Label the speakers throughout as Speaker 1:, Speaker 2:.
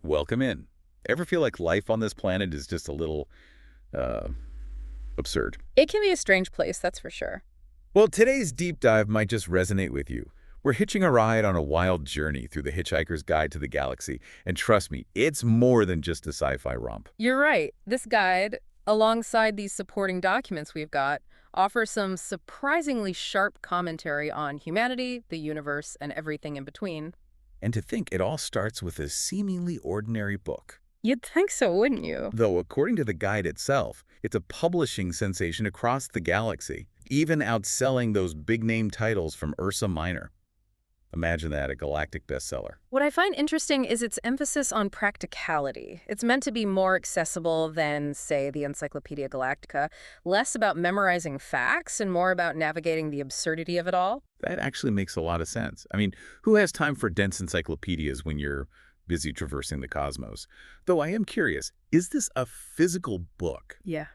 Speaker 1: Welcome in. Ever feel like life on this planet is just a little, uh, absurd?
Speaker 2: It can be a strange place, that's for sure.
Speaker 1: Well, today's deep dive might just resonate with you. We're hitching a ride on a wild journey through the Hitchhiker's Guide to the Galaxy, and trust me, it's more than just a sci-fi romp.
Speaker 2: You're right. This guide, alongside these supporting documents we've got, offers some surprisingly sharp commentary on humanity, the universe, and everything in between.
Speaker 1: And to think it all starts with a seemingly ordinary book.
Speaker 2: You'd think so, wouldn't you?
Speaker 1: Though, according to the guide itself, it's a publishing sensation across the galaxy, even outselling those big-name titles from Ursa Minor. Imagine that, a galactic bestseller.
Speaker 2: What I find interesting is its emphasis on practicality. It's meant to be more accessible than, say, the Encyclopedia Galactica, less about memorizing facts and more about navigating the absurdity of it all.
Speaker 1: That actually makes a lot of sense. I mean, who has time for dense encyclopedias when you're busy traversing the cosmos? Though I am curious, is this a physical book?
Speaker 2: Yeah.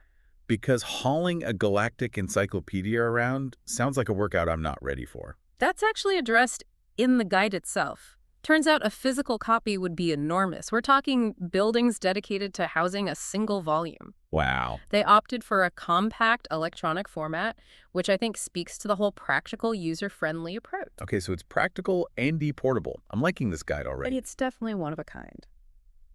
Speaker 1: Because hauling a galactic encyclopedia around sounds like a workout I'm not ready for.
Speaker 2: That's actually addressed in the guide itself. Turns out a physical copy would be enormous. We're talking buildings dedicated to housing a single volume.
Speaker 1: Wow.
Speaker 2: They opted for a compact electronic format, which I think speaks to the whole practical, user-friendly approach.
Speaker 1: Okay, so it's practical and portable. I'm liking this guide
Speaker 2: But
Speaker 1: already.
Speaker 2: it's definitely one of a kind.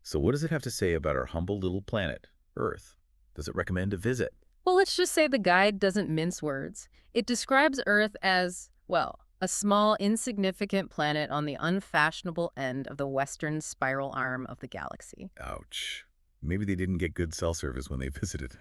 Speaker 1: So what does it have to say about our humble little planet, Earth? Does it recommend a visit?
Speaker 2: Well, let's just say the guide doesn't mince words. It describes Earth as, well, a small, insignificant planet on the unfashionable end of the western spiral arm of the galaxy.
Speaker 1: Ouch. Maybe they didn't get good cell service when they visited.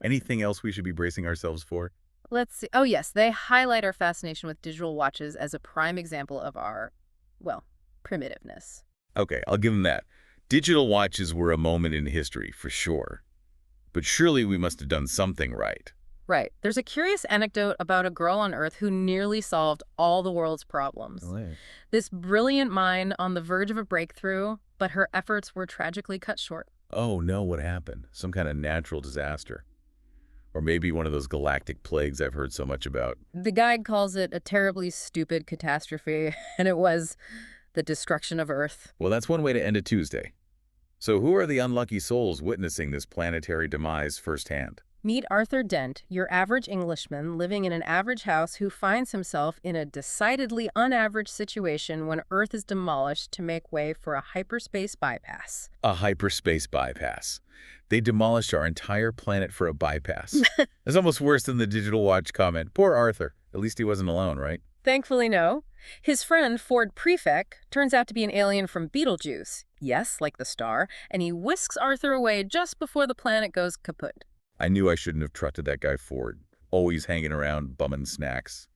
Speaker 1: Anything else we should be bracing ourselves for?
Speaker 2: Let's see. Oh, yes, they highlight our fascination with digital watches as a prime example of our, well, primitiveness.
Speaker 1: Okay, I'll give them that. Digital watches were a moment in history, for sure. But surely we must have done something right.
Speaker 2: Right. There's a curious anecdote about a girl on Earth who nearly solved all the world's problems. This brilliant mind on the verge of a breakthrough, but her efforts were tragically cut short.
Speaker 1: Oh no, what happened? Some kind of natural disaster. Or maybe one of those galactic plagues I've heard so much about.
Speaker 2: The guide calls it a terribly stupid catastrophe, and it was the destruction of Earth.
Speaker 1: Well, that's one way to end a Tuesday. So who are the unlucky souls witnessing this planetary demise firsthand?
Speaker 2: Meet Arthur Dent, your average Englishman living in an average house who finds himself in a decidedly unaverage situation when Earth is demolished to make way for a hyperspace bypass.
Speaker 1: A hyperspace bypass. They demolished our entire planet for a bypass. It's almost worse than the digital watch comment. Poor Arthur. At least he wasn't alone, right?
Speaker 2: Thankfully, no. His friend, Ford Prefect, turns out to be an alien from Betelgeuse. Yes, like the star, and he whisks Arthur away just before the planet goes kaput.
Speaker 1: I knew I shouldn't have trusted that guy Ford. Always hanging around, bumming snacks.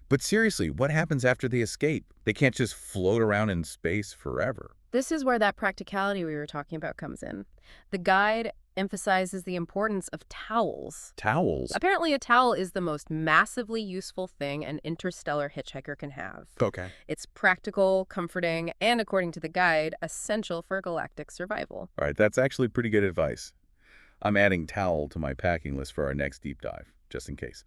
Speaker 1: But seriously, what happens after they escape? They can't just float around in space forever.
Speaker 2: This is where that practicality we were talking about comes in. The guide emphasizes the importance of towels.
Speaker 1: Towels?
Speaker 2: Apparently, a towel is the most massively useful thing an interstellar hitchhiker can have.
Speaker 1: Okay.
Speaker 2: It's practical, comforting, and according to the guide, essential for galactic survival.
Speaker 1: All right, that's actually pretty good advice. I'm adding towel to my packing list for our next deep dive, just in case.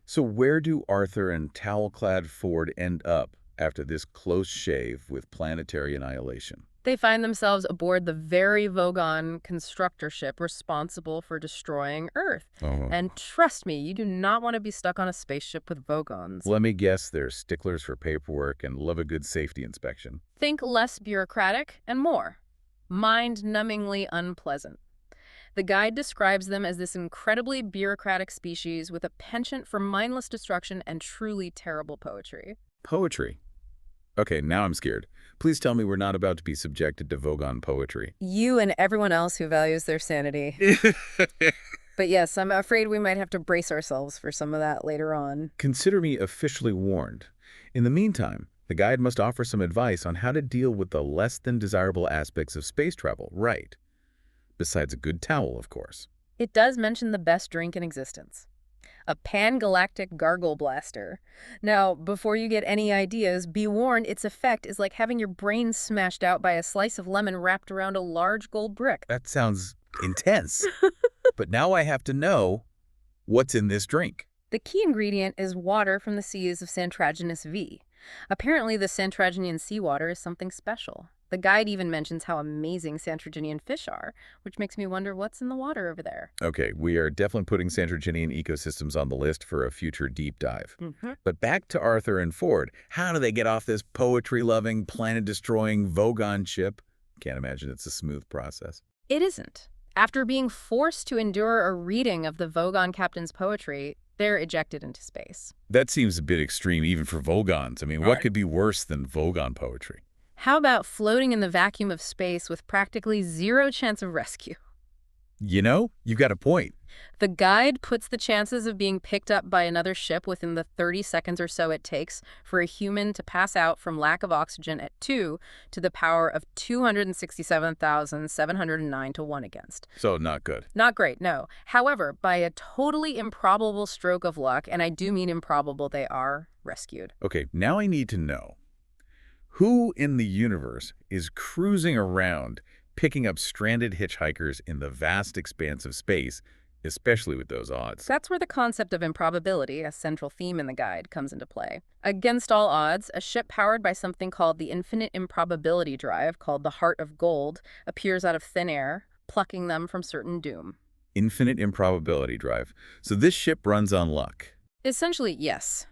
Speaker 1: So where do Arthur and towel-clad Ford end up after this close shave with planetary annihilation?
Speaker 2: They find themselves aboard the very Vogon constructor ship responsible for destroying Earth.
Speaker 1: Oh.
Speaker 2: And trust me, you do not want to be stuck on a spaceship with Vogons.
Speaker 1: Let me guess, they're sticklers for paperwork and love a good safety inspection.
Speaker 2: Think less bureaucratic and more mind-numbingly unpleasant. The guide describes them as this incredibly bureaucratic species with a penchant for mindless destruction and truly terrible poetry.
Speaker 1: Poetry? Okay, now I'm scared. Please tell me we're not about to be subjected to Vogon poetry.
Speaker 2: You and everyone else who values their sanity. But yes, I'm afraid we might have to brace ourselves for some of that later on.
Speaker 1: Consider me officially warned. In the meantime, the guide must offer some advice on how to deal with the less than desirable aspects of space travel, right? Besides a good towel, of course.
Speaker 2: It does mention the best drink in existence. A pan-galactic gargle blaster. Now, before you get any ideas, be warned its effect is like having your brain smashed out by a slice of lemon wrapped around a large gold brick.
Speaker 1: That sounds intense. But now I have to know what's in this drink.
Speaker 2: The key ingredient is water from the seas of Santraginus V. Apparently, the Santraginian seawater is something special. The guide even mentions how amazing Santraginian fish are, which makes me wonder what's in the water over there.
Speaker 1: Okay, we are definitely putting Santraginian ecosystems on the list for a future deep dive.
Speaker 2: Mm-hmm.
Speaker 1: But back to Arthur and Ford. How do they get off this poetry-loving, planet-destroying Vogon ship? Can't imagine it's a smooth process.
Speaker 2: It isn't. After being forced to endure a reading of the Vogon captain's poetry, they're ejected into space.
Speaker 1: That seems a bit extreme even for Vogons. I mean, what could be worse than Vogon poetry?
Speaker 2: How about floating in the vacuum of space with practically zero chance of rescue?
Speaker 1: You know, you've got a point.
Speaker 2: The guide puts the chances of being picked up by another ship within the 30 seconds or so it takes for a human to pass out from lack of oxygen at 2 to the power of 267,709 to 1 against.
Speaker 1: So not good.
Speaker 2: Not great, no. However, by a totally improbable stroke of luck, and I do mean improbable, they are rescued.
Speaker 1: Okay, now I need to know. Who in the universe is cruising around picking up stranded hitchhikers in the vast expanse of space, especially with those odds?
Speaker 2: That's where the concept of improbability, a central theme in the guide, comes into play. Against all odds, a ship powered by something called the infinite improbability drive, called the Heart of Gold, appears out of thin air, plucking them from certain doom.
Speaker 1: Infinite improbability drive. So this ship runs on luck.
Speaker 2: Essentially, yes.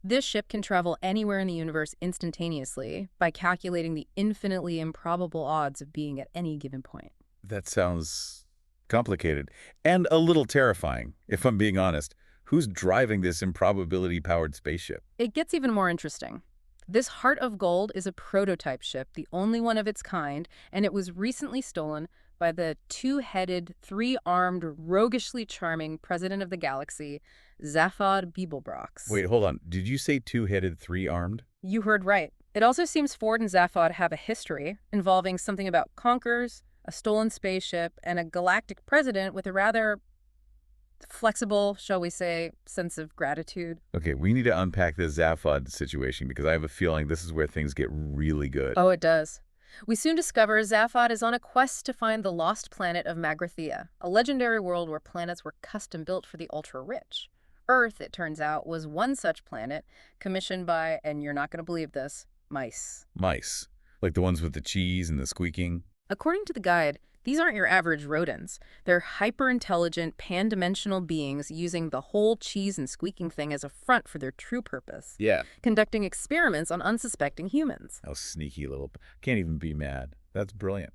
Speaker 2: This ship can travel anywhere in the universe instantaneously by calculating the infinitely improbable odds of being at any given point.
Speaker 1: That sounds complicated and a little terrifying, if I'm being honest. Who's driving this improbability-powered spaceship?
Speaker 2: It gets even more interesting. This Heart of Gold is a prototype ship, the only one of its kind, and it was recently stolen by the two-headed, three-armed, roguishly charming president of the galaxy, Zaphod Beeblebrox.
Speaker 1: Wait, hold on. Did you say two-headed, three-armed?
Speaker 2: You heard right. It also seems Ford and Zaphod have a history involving something about conkers, a stolen spaceship, and a galactic president with a rather flexible, shall we say, sense of gratitude.
Speaker 1: Okay, we need to unpack this Zaphod situation because I have a feeling this is where things get really good.
Speaker 2: Oh, it does. We soon discover Zaphod is on a quest to find the lost planet of Magrathea, a legendary world where planets were custom-built for the ultra-rich. Earth, it turns out, was one such planet, commissioned by, and you're not going to believe this, mice.
Speaker 1: Mice. Like the ones with the cheese and the squeaking?
Speaker 2: According to the guide, these aren't your average rodents. They're hyper-intelligent, pan-dimensional beings using the whole cheese and squeaking thing as a front for their true purpose.
Speaker 1: Yeah.
Speaker 2: Conducting experiments on unsuspecting humans.
Speaker 1: How sneaky little... Can't even be mad. That's brilliant.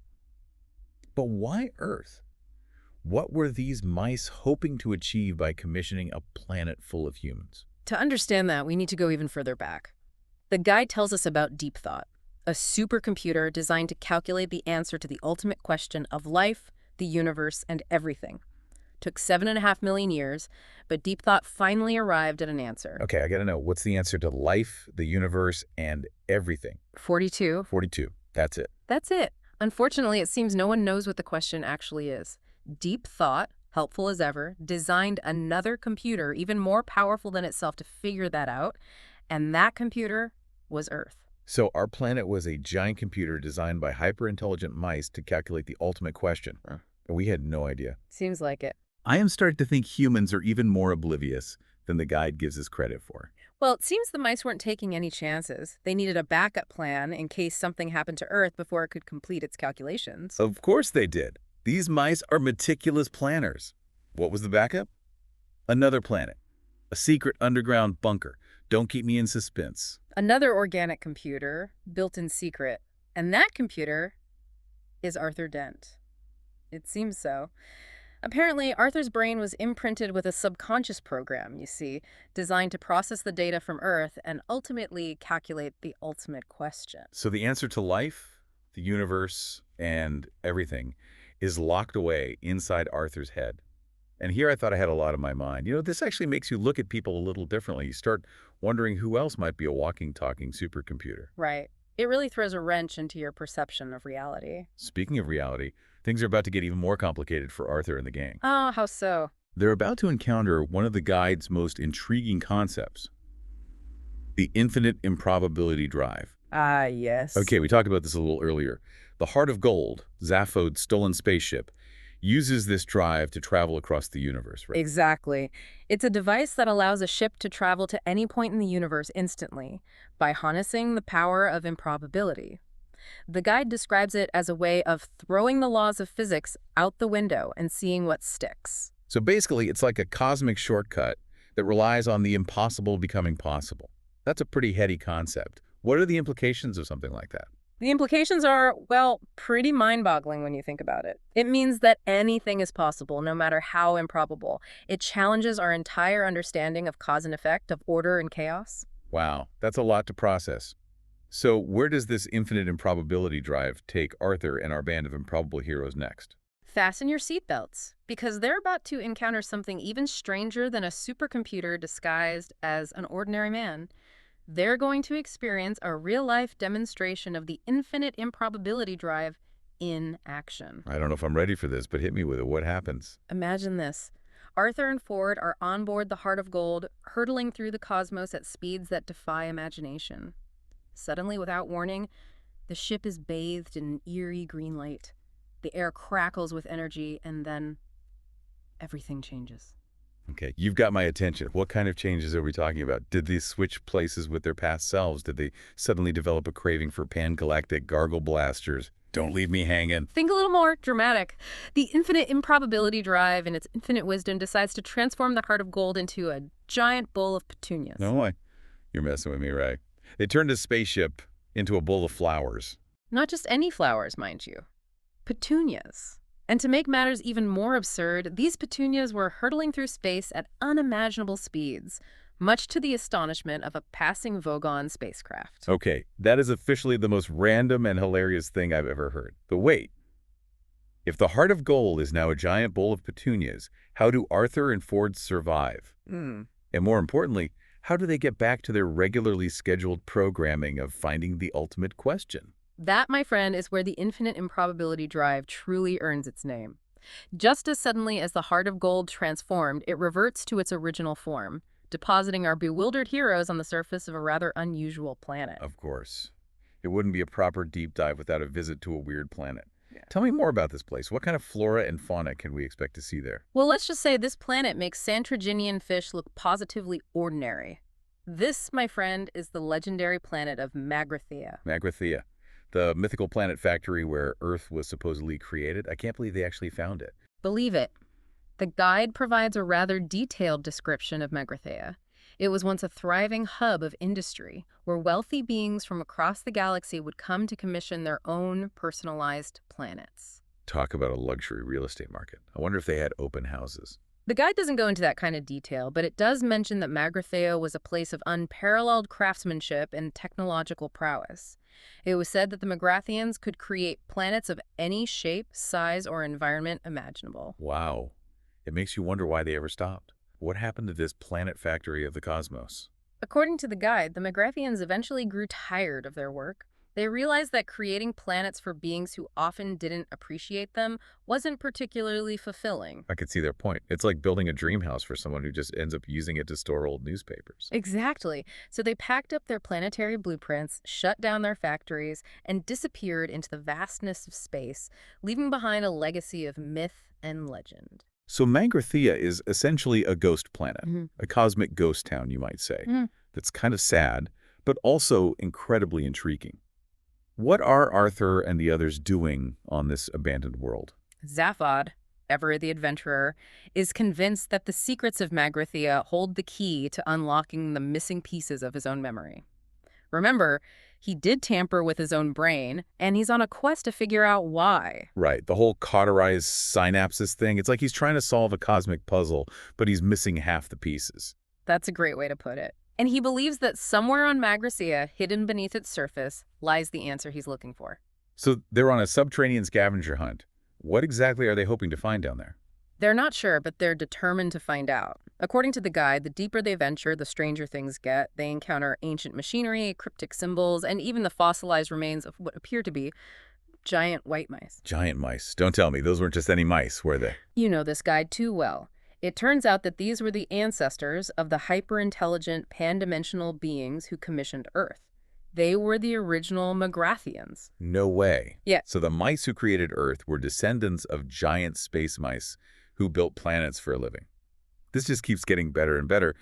Speaker 1: But why Earth? What were these mice hoping to achieve by commissioning a planet full of humans?
Speaker 2: To understand that, we need to go even further back. The guide tells us about Deep Thought, a supercomputer designed to calculate the answer to the ultimate question of life, the universe, and everything. Took 7.5 million years, but Deep Thought finally arrived at an answer.
Speaker 1: Okay, I gotta know. What's the answer to life, the universe, and everything?
Speaker 2: 42.
Speaker 1: 42. That's it.
Speaker 2: That's it. Unfortunately, it seems no one knows what the question actually is. Deep Thought, helpful as ever, designed another computer even more powerful than itself to figure that out, and that computer was Earth.
Speaker 1: So our planet was a giant computer designed by hyper-intelligent mice to calculate the ultimate question. And we had no idea.
Speaker 2: Seems like it.
Speaker 1: I am starting to think humans are even more oblivious than the guide gives us credit for.
Speaker 2: Well, it seems the mice weren't taking any chances. They needed a backup plan in case something happened to Earth before it could complete its calculations.
Speaker 1: Of course they did. These mice are meticulous planners. What was the backup? Another planet. A secret underground bunker. Don't keep me in suspense.
Speaker 2: Another organic computer, built in secret. And that computer is Arthur Dent. It seems so. Apparently, Arthur's brain was imprinted with a subconscious program, you see, designed to process the data from Earth and ultimately calculate the ultimate question.
Speaker 1: So the answer to life, the universe, and everything is locked away inside Arthur's head. And here I thought I had a lot on my mind. You know, this actually makes you look at people a little differently. You start wondering who else might be a walking, talking supercomputer.
Speaker 2: Right. It really throws a wrench into your perception of reality.
Speaker 1: Speaking of reality, things are about to get even more complicated for Arthur and the gang.
Speaker 2: Oh, how so?
Speaker 1: They're about to encounter one of the guide's most intriguing concepts, the infinite improbability drive.
Speaker 2: Ah, yes.
Speaker 1: Okay, we talked about this a little earlier. The Heart of Gold, Zaphod's stolen spaceship, uses this drive to travel across the universe, right?
Speaker 2: Exactly. It's a device that allows a ship to travel to any point in the universe instantly by harnessing the power of improbability. The guide describes it as a way of throwing the laws of physics out the window and seeing what sticks.
Speaker 1: So basically, it's like a cosmic shortcut that relies on the impossible becoming possible. That's a pretty heady concept. What are the implications of something like that?
Speaker 2: The implications are, well, pretty mind-boggling when you think about it. It means that anything is possible, no matter how improbable. It challenges our entire understanding of cause and effect, of order and chaos.
Speaker 1: Wow, that's a lot to process. So where does this infinite improbability drive take Arthur and our band of improbable heroes next?
Speaker 2: Fasten your seatbelts, because they're about to encounter something even stranger than a supercomputer disguised as an ordinary man. They're going to experience a real-life demonstration of the infinite improbability drive in action.
Speaker 1: I don't know if I'm ready for this, but hit me with it. What happens?
Speaker 2: Imagine this. Arthur and Ford are on board the Heart of Gold, hurtling through the cosmos at speeds that defy imagination. Suddenly, without warning, the ship is bathed in an eerie green light. The air crackles with energy, and then everything changes.
Speaker 1: Okay, you've got my attention. What kind of changes are we talking about? Did they switch places with their past selves? Did they suddenly develop a craving for pan-galactic gargle blasters? Don't leave me hanging.
Speaker 2: Think a little more dramatic. The infinite improbability drive and its infinite wisdom decides to transform the Heart of Gold into a giant bowl of petunias.
Speaker 1: No, you're messing with me, right? They turned a spaceship into a bowl of flowers.
Speaker 2: Not just any flowers, mind you. Petunias. And to make matters even more absurd, these petunias were hurtling through space at unimaginable speeds, much to the astonishment of a passing Vogon spacecraft.
Speaker 1: Okay, that is officially the most random and hilarious thing I've ever heard. But wait, if the Heart of Gold is now a giant bowl of petunias, how do Arthur and Ford survive? And more importantly, how do they get back to their regularly scheduled programming of finding the ultimate question?
Speaker 2: That, my friend, is where the infinite improbability drive truly earns its name. Just as suddenly as the Heart of Gold transformed, it reverts to its original form, depositing our bewildered heroes on the surface of a rather unusual planet.
Speaker 1: Of course. It wouldn't be a proper deep dive without a visit to a weird planet.
Speaker 2: Yeah.
Speaker 1: Tell me more about this place. What kind of flora and fauna can we expect to see there?
Speaker 2: Well, let's just say this planet makes Santraginian fish look positively ordinary. This, my friend, is the legendary planet of Magrathea.
Speaker 1: Magrathea, the mythical planet factory where Earth was supposedly created. I can't believe they actually found it.
Speaker 2: Believe it. The guide provides a rather detailed description of Magrathea. It was once a thriving hub of industry, where wealthy beings from across the galaxy would come to commission their own personalized planets.
Speaker 1: Talk about a luxury real estate market. I wonder if they had open houses.
Speaker 2: The guide doesn't go into that kind of detail, but it does mention that Magrathea was a place of unparalleled craftsmanship and technological prowess. It was said that the Magrathians could create planets of any shape, size, or environment imaginable.
Speaker 1: Wow. It makes you wonder why they ever stopped. What happened to this planet factory of the cosmos?
Speaker 2: According to the guide, the Magrathians eventually grew tired of their work. They realized that creating planets for beings who often didn't appreciate them wasn't particularly fulfilling.
Speaker 1: I could see their point. It's like building a dream house for someone who just ends up using it to store old newspapers.
Speaker 2: Exactly. So they packed up their planetary blueprints, shut down their factories, and disappeared into the vastness of space, leaving behind a legacy of myth and legend.
Speaker 1: So Magrathea is essentially a ghost planet, a cosmic ghost town, you might say, that's kind of sad, but also incredibly intriguing. What are Arthur and the others doing on this abandoned world?
Speaker 2: Zaphod, ever the adventurer, is convinced that the secrets of Magrathea hold the key to unlocking the missing pieces of his own memory. Remember, he did tamper with his own brain, and he's on a quest to figure out why.
Speaker 1: Right, the whole cauterized synapses thing. It's like he's trying to solve a cosmic puzzle, but he's missing half the pieces.
Speaker 2: That's a great way to put it. And he believes that somewhere on Magrathea, hidden beneath its surface, lies the answer he's looking for.
Speaker 1: So they're on a subterranean scavenger hunt. What exactly are they hoping to find down there?
Speaker 2: They're not sure, but they're determined to find out. According to the guide, the deeper they venture, the stranger things get. They encounter ancient machinery, cryptic symbols, and even the fossilized remains of what appear to be giant white mice.
Speaker 1: Giant mice. Don't tell me. Those weren't just any mice, were they?
Speaker 2: You know this guide too well. It turns out that these were the ancestors of the hyper-intelligent pan-dimensional beings who commissioned Earth. They were the original Magrathians.
Speaker 1: No way.
Speaker 2: Yeah.
Speaker 1: So the mice who created Earth were descendants of giant space mice who built planets for a living. This just keeps getting better and better.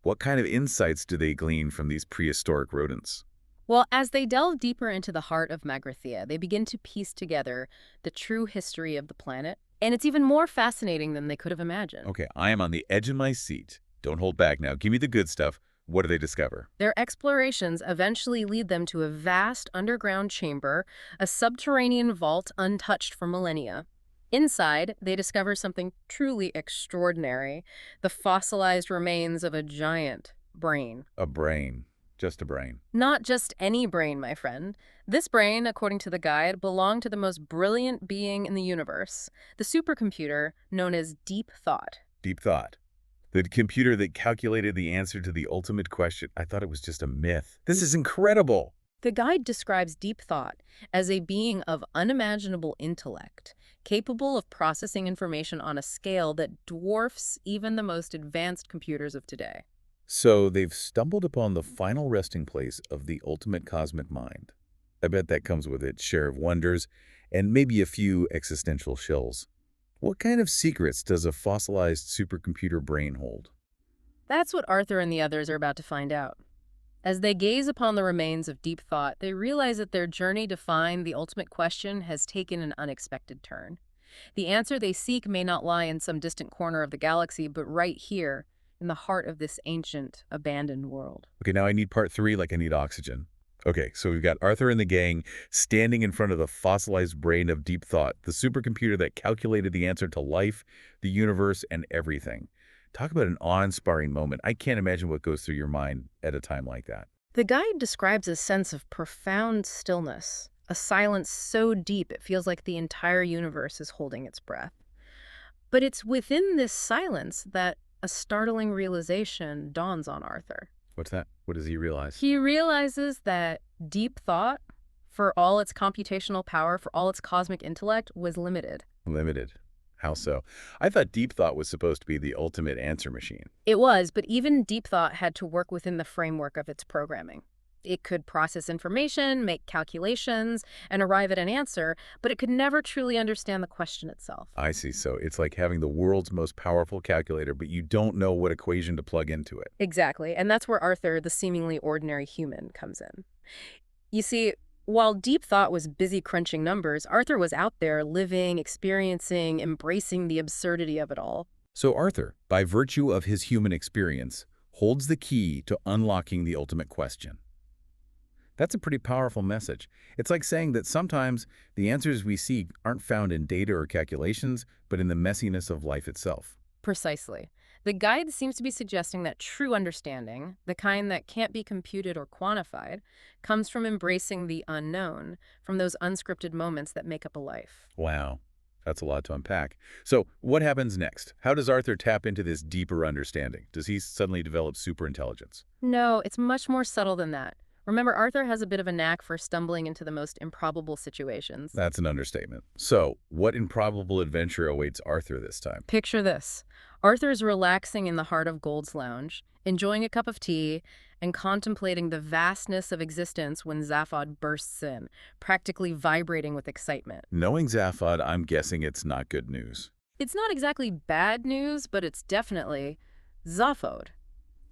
Speaker 1: What kind of insights do they glean from these prehistoric rodents?
Speaker 2: Well, as they delve deeper into the heart of Magrathea, they begin to piece together the true history of the planet, and it's even more fascinating than they could have imagined.
Speaker 1: Okay, I am on the edge of my seat. Don't hold back now. Give me the good stuff. What do they discover?
Speaker 2: Their explorations eventually lead them to a vast underground chamber, a subterranean vault untouched for millennia. Inside, they discover something truly extraordinary, the fossilized remains of a giant brain.
Speaker 1: A brain. Just a brain.
Speaker 2: Not just any brain, my friend. This brain, according to the guide, belonged to the most brilliant being in the universe, the supercomputer known as Deep Thought.
Speaker 1: Deep thought. The computer that calculated the answer to the ultimate question. I thought it was just a myth. This is incredible.
Speaker 2: The guide describes Deep Thought as a being of unimaginable intellect, capable of processing information on a scale that dwarfs even the most advanced computers of today.
Speaker 1: So they've stumbled upon the final resting place of the ultimate cosmic mind. I bet that comes with its share of wonders and maybe a few existential chills. What kind of secrets does a fossilized supercomputer brain hold?
Speaker 2: That's what Arthur and the others are about to find out. As they gaze upon the remains of Deep Thought, they realize that their journey to find the ultimate question has taken an unexpected turn. The answer they seek may not lie in some distant corner of the galaxy, but right here, in the heart of this ancient, abandoned world.
Speaker 1: Okay, now I need part 3 like I need oxygen. Okay, so we've got Arthur and the gang standing in front of the fossilized brain of Deep Thought, the supercomputer that calculated the answer to life, the universe, and everything. Talk about an awe-inspiring moment. I can't imagine what goes through your mind at a time like that.
Speaker 2: The guide describes a sense of profound stillness, a silence so deep it feels like the entire universe is holding its breath. But it's within this silence that a startling realization dawns on Arthur.
Speaker 1: What's that? What does he realize?
Speaker 2: He realizes that Deep Thought, for all its computational power, for all its cosmic intellect, was limited.
Speaker 1: Limited. How so? I thought Deep Thought was supposed to be the ultimate answer machine.
Speaker 2: It was, but even Deep Thought had to work within the framework of its programming. It could process information, make calculations, and arrive at an answer, but it could never truly understand the question itself.
Speaker 1: I see. So it's like having the world's most powerful calculator, but you don't know what equation to plug into it.
Speaker 2: Exactly, and that's where Arthur, the seemingly ordinary human, comes in. You see, while Deep Thought was busy crunching numbers, Arthur was out there living, experiencing, embracing the absurdity of it all.
Speaker 1: So Arthur, by virtue of his human experience, holds the key to unlocking the ultimate question. That's a pretty powerful message. It's like saying that sometimes the answers we seek aren't found in data or calculations, but in the messiness of life itself.
Speaker 2: Precisely. The guide seems to be suggesting that true understanding, the kind that can't be computed or quantified, comes from embracing the unknown, from those unscripted moments that make up a life.
Speaker 1: Wow, that's a lot to unpack. So what happens next? How does Arthur tap into this deeper understanding? Does he suddenly develop superintelligence?
Speaker 2: No, it's much more subtle than that. Remember, Arthur has a bit of a knack for stumbling into the most improbable situations.
Speaker 1: That's an understatement. So what improbable adventure awaits Arthur this time?
Speaker 2: Picture this. Arthur's relaxing in the heart of Gold's Lounge, enjoying a cup of tea, and contemplating the vastness of existence when Zaphod bursts in, practically vibrating with excitement.
Speaker 1: Knowing Zaphod, I'm guessing it's not good news.
Speaker 2: It's not exactly bad news, but it's definitely Zaphod.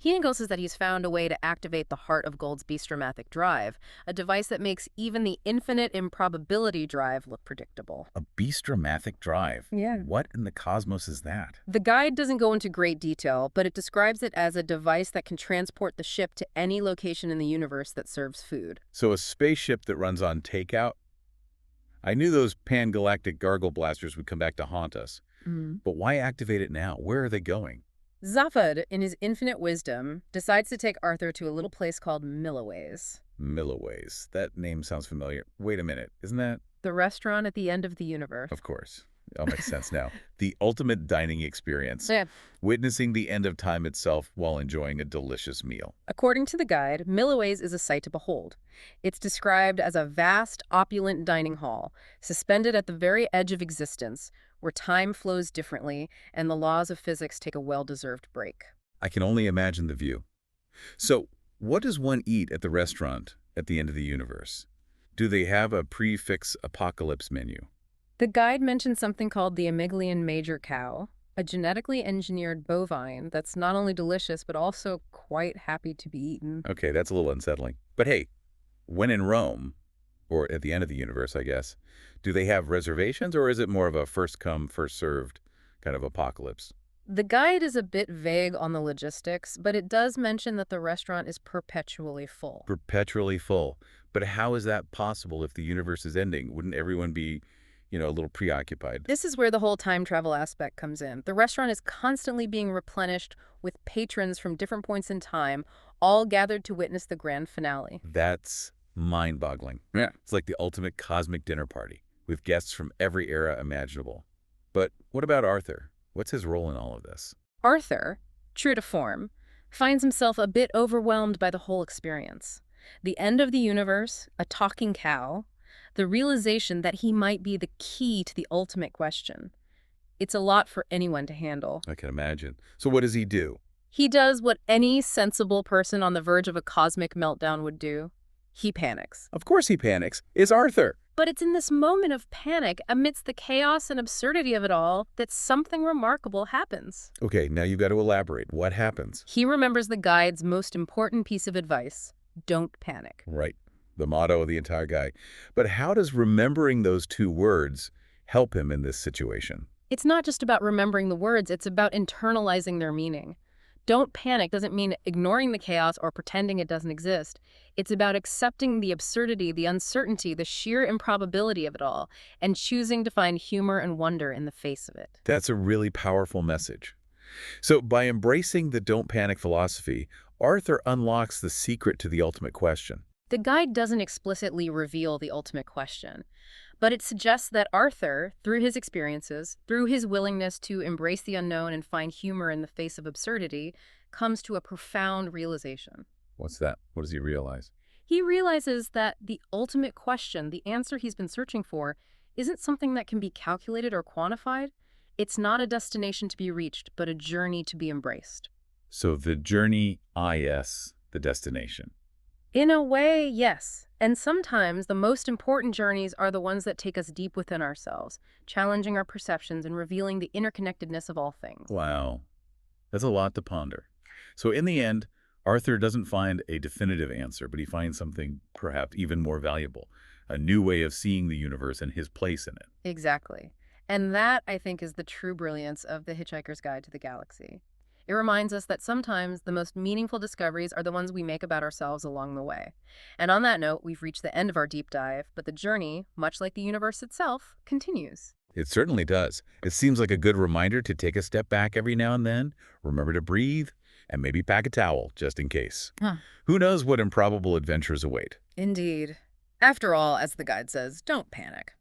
Speaker 2: He announces that he's found a way to activate the heart of Gold's Beastromathic drive, a device that makes even the infinite improbability drive look predictable.
Speaker 1: A Beastromathic drive?
Speaker 2: Yeah.
Speaker 1: What in the cosmos is that?
Speaker 2: The guide doesn't go into great detail, but it describes it as a device that can transport the ship to any location in the universe that serves food.
Speaker 1: So a spaceship that runs on takeout? I knew those pan-galactic gargle blasters would come back to haunt us. But why activate it now? Where are they going?
Speaker 2: Zaphod, in his infinite wisdom, decides to take Arthur to a little place called Milliways.
Speaker 1: Milliways. That name sounds familiar. Wait a minute. Isn't that?
Speaker 2: The restaurant at the end of the universe.
Speaker 1: Of course. It all makes sense now. The ultimate dining experience.
Speaker 2: Yeah.
Speaker 1: Witnessing the end of time itself while enjoying a delicious meal.
Speaker 2: According to the guide, Milliways is a sight to behold. It's described as a vast, opulent dining hall, suspended at the very edge of existence, where time flows differently and the laws of physics take a well-deserved break.
Speaker 1: I can only imagine the view. So, what does one eat at the restaurant at the end of the universe? Do they have a prefix apocalypse menu?
Speaker 2: The guide mentioned something called the Amygdalian major cow, a genetically engineered bovine that's not only delicious but also quite happy to be eaten.
Speaker 1: Okay, that's a little unsettling. But hey, When in Rome, or at the end of the universe, I guess, do they have reservations, or is it more of a first-come, first-served kind of apocalypse?
Speaker 2: The guide is a bit vague on the logistics, but it does mention that the restaurant is perpetually full.
Speaker 1: Perpetually full. But how is that possible if the universe is ending? Wouldn't everyone be, a little preoccupied?
Speaker 2: This is where the whole time travel aspect comes in. The restaurant is constantly being replenished with patrons from different points in time, all gathered to witness the grand finale.
Speaker 1: That's mind-boggling. Yeah. It's like the ultimate cosmic dinner party, with guests from every era imaginable. But what about Arthur? What's his role in all of this?
Speaker 2: Arthur, true to form, finds himself a bit overwhelmed by the whole experience. The end of the universe, a talking cow, the realization that he might be the key to the ultimate question. It's a lot for anyone to handle.
Speaker 1: I can imagine. So what does he do?
Speaker 2: He does what any sensible person on the verge of a cosmic meltdown would do. He panics.
Speaker 1: Of course he panics. It's Arthur.
Speaker 2: But it's in this moment of panic, amidst the chaos and absurdity of it all, that something remarkable happens.
Speaker 1: Okay, now you've got to elaborate. What happens?
Speaker 2: He remembers the guide's most important piece of advice: don't panic.
Speaker 1: Right. The motto of the entire guy. But how does remembering those two words help him in this situation?
Speaker 2: It's not just about remembering the words, it's about internalizing their meaning. Don't panic doesn't mean ignoring the chaos or pretending it doesn't exist. It's about accepting the absurdity, the uncertainty, the sheer improbability of it all, and choosing to find humor and wonder in the face of it.
Speaker 1: That's a really powerful message. So by embracing the don't panic philosophy, Arthur unlocks the secret to the ultimate question.
Speaker 2: The guide doesn't explicitly reveal the ultimate question, but it suggests that Arthur, through his experiences, through his willingness to embrace the unknown and find humor in the face of absurdity, comes to a profound realization.
Speaker 1: What's that? What does he realize?
Speaker 2: He realizes that the ultimate question, the answer he's been searching for, isn't something that can be calculated or quantified. It's not a destination to be reached, but a journey to be embraced.
Speaker 1: So the journey, is the destination.
Speaker 2: In a way, yes. And sometimes the most important journeys are the ones that take us deep within ourselves, challenging our perceptions and revealing the interconnectedness of all things.
Speaker 1: Wow. That's a lot to ponder. So in the end, Arthur doesn't find a definitive answer, but he finds something perhaps even more valuable, a new way of seeing the universe and his place in it.
Speaker 2: Exactly. And that, I think, is the true brilliance of The Hitchhiker's Guide to the Galaxy. It reminds us that sometimes the most meaningful discoveries are the ones we make about ourselves along the way. And on that note, we've reached the end of our deep dive, but the journey, much like the universe itself, continues.
Speaker 1: It certainly does. It seems like a good reminder to take a step back every now and then, remember to breathe, and maybe pack a towel just in case. Who knows what improbable adventures await?
Speaker 2: Indeed. After all, as the guide says, don't panic.